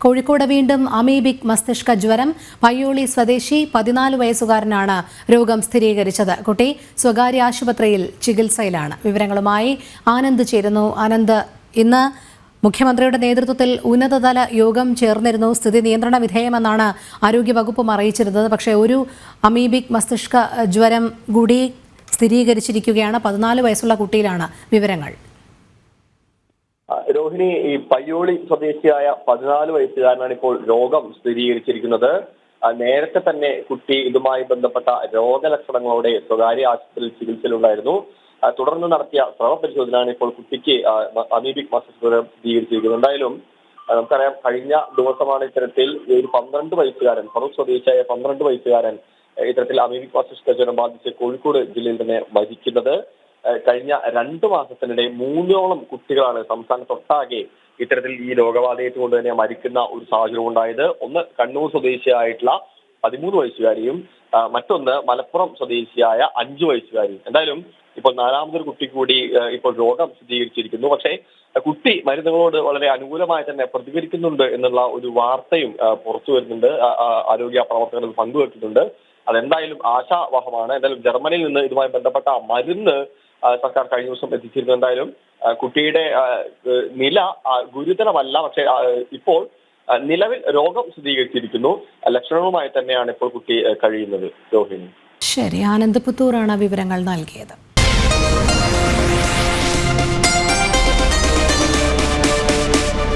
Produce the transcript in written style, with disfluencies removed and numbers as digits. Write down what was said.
കോഴിക്കോട് വീണ്ടും അമീബിക് മസ്തിഷ്ക ജ്വരം. പയ്യോളി സ്വദേശി 14 വയസ്സുകാരനാണ് രോഗം സ്ഥിരീകരിച്ചത്. കുട്ടി സ്വകാര്യ ആശുപത്രിയിൽ ചികിത്സയിലാണ്. വിവരങ്ങളുമായി ആനന്ദ് ചേരുന്നു. ആനന്ദ്, ഇന്ന് മുഖ്യമന്ത്രിയുടെ നേതൃത്വത്തിൽ ഉന്നതതല യോഗം ചേർന്നിരുന്നു. സ്ഥിതി നിയന്ത്രണ വിധേയമെന്നാണ് ആരോഗ്യവകുപ്പും അറിയിച്ചിരുന്നത്. പക്ഷേ ഒരു അമീബിക് മസ്തിഷ്ക ജ്വരം കൂടി സ്ഥിരീകരിച്ചിരിക്കുകയാണ്. 14 വയസ്സുള്ള കുട്ടിയിലാണ്. വിവരങ്ങൾ. രോഹിണി, ഈ പയ്യോളി സ്വദേശിയായ 14 വയസ്സുകാരനാണ് ഇപ്പോൾ രോഗം സ്ഥിരീകരിച്ചിരിക്കുന്നത്. നേരത്തെ തന്നെ കുട്ടി ഇതുമായി ബന്ധപ്പെട്ട രോഗലക്ഷണങ്ങളോടെ സ്വകാര്യ ആശുപത്രിയിൽ ചികിത്സയിലുണ്ടായിരുന്നു. തുടർന്ന് നടത്തിയ സ്രവ പരിശോധനയാണ് ഇപ്പോൾ കുട്ടിക്ക് അമീബിക് മസ്തിഷ്ക ജ്വരം സ്ഥിരീകരിച്ചിരിക്കുന്നത്. എന്തായാലും നമുക്കറിയാം, കഴിഞ്ഞ ദിവസമാണ് ഇത്തരത്തിൽ ഒരു 12 വയസ്സുകാരൻ, ഫറൂഖ് സ്വദേശിയായ 12 വയസ്സുകാരൻ ഇത്തരത്തിൽ അമീബിക് മസ്തിഷ്ക ജ്വരം ബാധിച്ച് കോഴിക്കോട് ജില്ലയിൽ തന്നെ മരിക്കുന്നത്. കഴിഞ്ഞ 2 മാസത്തിനിടെ 3ഓളം കുട്ടികളാണ് സംസ്ഥാനത്തൊട്ടാകെ ഇത്തരത്തിൽ ഈ രോഗബാധയേറ്റ് കൊണ്ട് തന്നെ മരിക്കുന്ന ഒരു സാഹചര്യം ഉണ്ടായത്. ഒന്ന് കണ്ണൂർ സ്വദേശിയായിട്ടുള്ള 13 വയസ്സുകാരിയും മറ്റൊന്ന് മലപ്പുറം സ്വദേശിയായ 5 വയസ്സുകാരിയും. എന്തായാലും ഇപ്പോൾ 4മതൊരു കുട്ടി കൂടി ഇപ്പോൾ രോഗം സ്ഥിരീകരിച്ചിരിക്കുന്നു. പക്ഷേ കുട്ടി മരുന്നുകളോട് വളരെ അനുകൂലമായി തന്നെ പ്രതികരിക്കുന്നുണ്ട് എന്നുള്ള ഒരു വാർത്തയും പുറത്തു വരുന്നുണ്ട്. ആരോഗ്യ പ്രവർത്തകർ പങ്കുവെക്കുന്നുണ്ട്. അതെന്തായാലും ആശാവഹമാണ്. എന്തായാലും ജർമ്മനിയിൽ നിന്ന് ഇതുമായി ബന്ധപ്പെട്ട മരുന്ന് സർക്കാർ കഴിഞ്ഞ ദിവസം എത്തിച്ചിരുന്നു. എന്തായാലും കുട്ടിയുടെ നില ഗുരുതരമല്ല. പക്ഷേ ഇപ്പോൾ നിലവിൽ രോഗം സ്ഥിരീകരിച്ചിരിക്കുന്നു. ലക്ഷണങ്ങളുമായി തന്നെയാണ് ഇപ്പോൾ കുട്ടി കഴിയുന്നത്. രോഹിണി. ശരി, ആനന്ദ് പുത്തൂറാണ് വിവരങ്ങൾ നൽകിയത്.